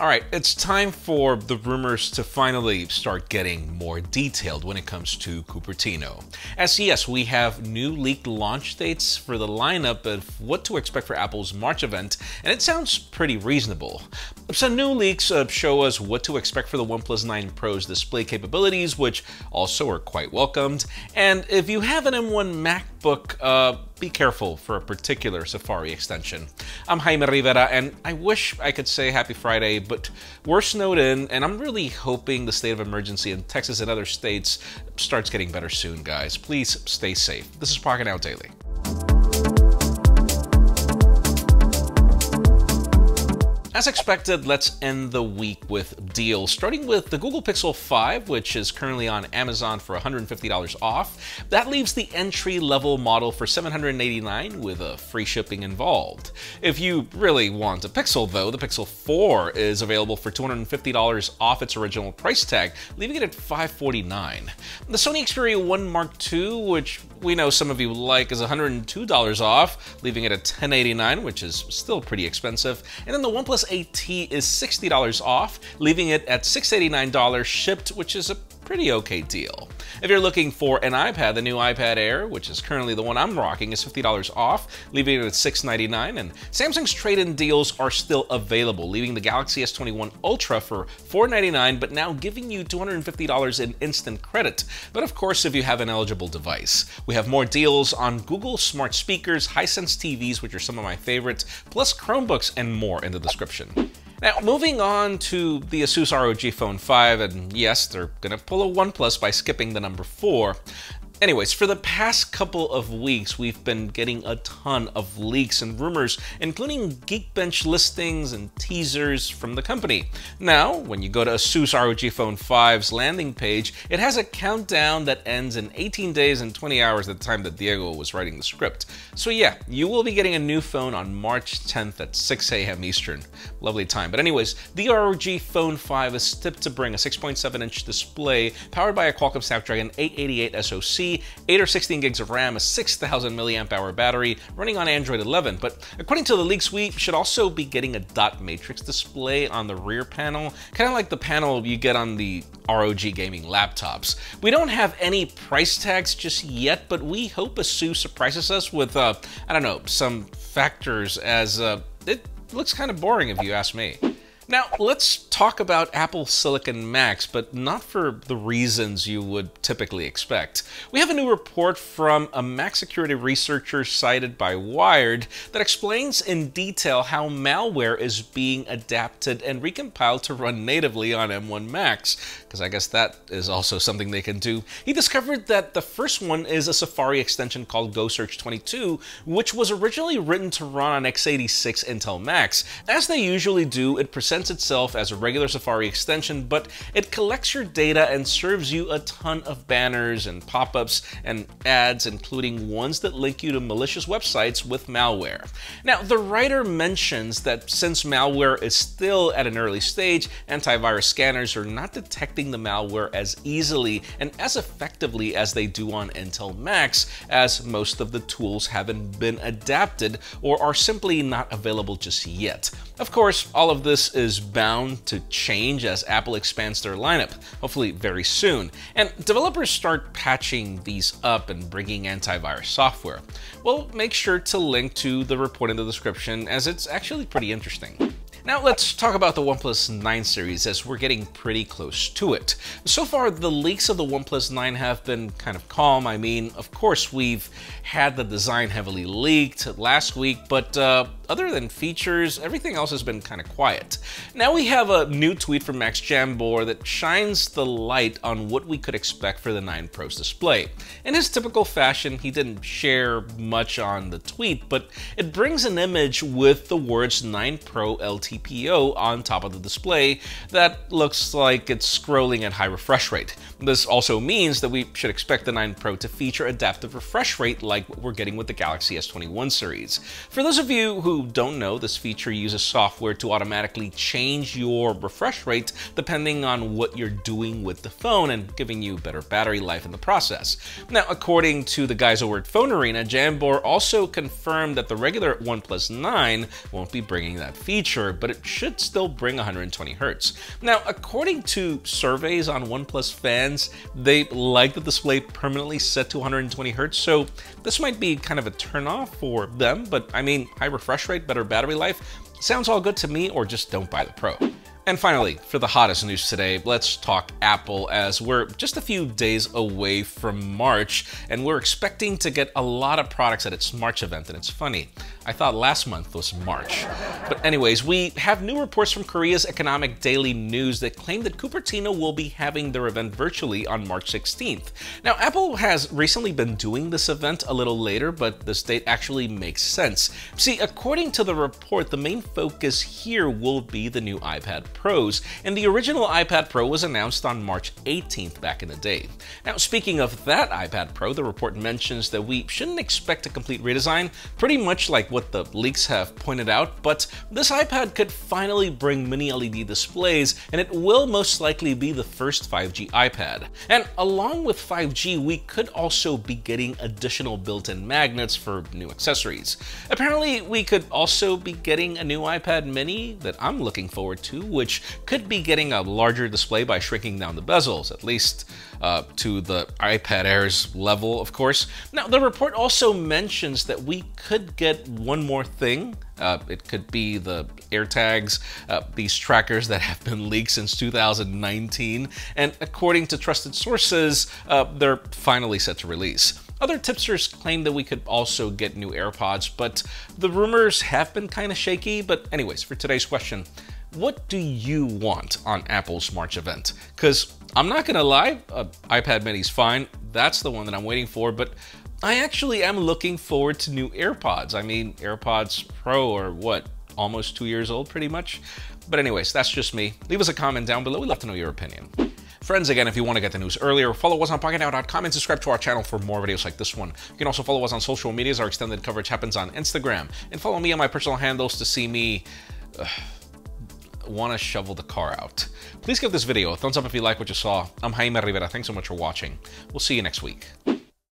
Alright, it's time for the rumors to finally start getting more detailed when it comes to Cupertino. As yes, we have new leaked launch dates for the lineup of what to expect for Apple's March event, and it sounds pretty reasonable. Some new leaks show us what to expect for the OnePlus 9 Pro's display capabilities, which also are quite welcomed. And if you have an M1 MacBook, be careful for a particular Safari extension. I'm Jaime Rivera, and I wish I could say Happy Friday, but we're snowed in, and I'm really hoping the state of emergency in Texas and other states starts getting better soon, guys. Please stay safe. This is Pocketnow Daily. As expected, let's end the week with deals, starting with the Google Pixel 5, which is currently on Amazon for $150 off. That leaves the entry-level model for $789 with free shipping involved. If you really want a Pixel, though, the Pixel 4 is available for $250 off its original price tag, leaving it at $549. The Sony Xperia 1 Mark II, which we know some of you like, is $102 off, leaving it at $1089, which is still pretty expensive. And then the OnePlus 8T is $60 off, leaving it at $689 shipped, which is a pretty okay deal. If you're looking for an iPad, the new iPad Air, which is currently the one I'm rocking, is $50 off, leaving it at $699, and Samsung's trade-in deals are still available, leaving the Galaxy S21 Ultra for $499, but now giving you $250 in instant credit. But of course, if you have an eligible device. We have more deals on Google smart speakers, Hisense TVs, which are some of my favorites, plus Chromebooks and more in the description. Now, moving on to the ASUS ROG Phone 5, and yes, they're gonna pull a OnePlus by skipping the number 4. Anyways, for the past couple of weeks, we've been getting a ton of leaks and rumors, including Geekbench listings and teasers from the company. Now, when you go to ASUS ROG Phone 5's landing page, it has a countdown that ends in 18 days and 20 hours at the time that Diego was writing the script. So yeah, you will be getting a new phone on March 10th at 6 a.m. Eastern. Lovely time. But anyways, the ROG Phone 5 is tipped to bring a 6.7-inch display powered by a Qualcomm Snapdragon 888 SoC, 8 or 16 gigs of RAM, a 6,000 mAh battery, running on Android 11. But according to the leaks, we should also be getting a dot matrix display on the rear panel, kind of like the panel you get on the ROG gaming laptops. We don't have any price tags just yet, but we hope ASUS surprises us with, I don't know, some factors, as it looks kind of boring if you ask me. Now, let's talk about Apple Silicon Macs, but not for the reasons you would typically expect. We have a new report from a Mac security researcher cited by Wired that explains in detail how malware is being adapted and recompiled to run natively on M1 Macs, because I guess that is also something they can do. He discovered that the first one is a Safari extension called GoSearch 22, which was originally written to run on x86 Intel Macs. As they usually do, it presents itself as a regular Safari extension, but it collects your data and serves you a ton of banners and pop-ups and ads, including ones that link you to malicious websites with malware. Now, the writer mentions that since malware is still at an early stage, antivirus scanners are not detecting the malware as easily and as effectively as they do on Intel Macs, as most of the tools haven't been adapted or are simply not available just yet. Of course, all of this is bound to change as Apple expands their lineup, hopefully very soon, and developers start patching these up and bringing antivirus software. We'll make sure to link to the report in the description, as it's actually pretty interesting. Now let's talk about the OnePlus 9 series, as we're getting pretty close to it. So far, the leaks of the OnePlus 9 have been kind of calm. I mean, of course, we've had the design heavily leaked last week, but other than features, everything else has been kind of quiet. Now we have a new tweet from Max Jambor that shines the light on what we could expect for the 9 Pro's display. In his typical fashion, he didn't share much on the tweet, but it brings an image with the words 9 Pro LTPO on top of the display that looks like it's scrolling at high refresh rate. This also means that we should expect the 9 Pro to feature adaptive refresh rate like what we're getting with the Galaxy S21 series. For those of you who don't know, this feature uses software to automatically change your refresh rate depending on what you're doing with the phone and giving you better battery life in the process. Now, according to the guys over at Phone Arena, Jambor also confirmed that the regular OnePlus 9 won't be bringing that feature, but it should still bring 120 Hz. Now, according to surveys on OnePlus fans, they like the display permanently set to 120 Hz, so this might be kind of a turnoff for them, but I mean, high refresh rate, better battery life, sounds all good to me, or just don't buy the Pro. And finally, for the hottest news today, let's talk Apple, as we're just a few days away from March, and we're expecting to get a lot of products at its March event. And it's funny, I thought last month was March. But anyways, we have new reports from Korea's Economic Daily News that claim that Cupertino will be having their event virtually on March 16th. Now, Apple has recently been doing this event a little later, but this date actually makes sense. See, according to the report, the main focus here will be the new iPad Pros, and the original iPad Pro was announced on March 18th back in the day. Now, speaking of that iPad Pro, the report mentions that we shouldn't expect a complete redesign, pretty much like what the leaks have pointed out, but this iPad could finally bring mini LED displays, and it will most likely be the first 5G iPad. And along with 5G, we could also be getting additional built-in magnets for new accessories. Apparently, we could also be getting a new iPad mini that I'm looking forward to, which could be getting a larger display by shrinking down the bezels, at least to the iPad Air's level, of course. Now, the report also mentions that we could get one more thing. It could be the AirTags, these trackers that have been leaked since 2019, and according to trusted sources, they're finally set to release. Other tipsters claim that we could also get new AirPods, but the rumors have been kind of shaky. But anyways, for today's question, what do you want on Apple's March event? Because I'm not gonna lie, iPad mini's fine. That's the one that I'm waiting for, but I actually am looking forward to new AirPods. I mean, AirPods Pro are what, almost 2 years old pretty much? But anyways, that's just me. Leave us a comment down below. We'd love to know your opinion. Friends, again, if you want to get the news earlier, follow us on Pocketnow.com and subscribe to our channel for more videos like this one. You can also follow us on social medias. Our extended coverage happens on Instagram. And follow me on my personal handles to see me want to shovel the car out. Please give this video a thumbs up if you like what you saw. I'm Jaime Rivera. Thanks so much for watching. We'll see you next week.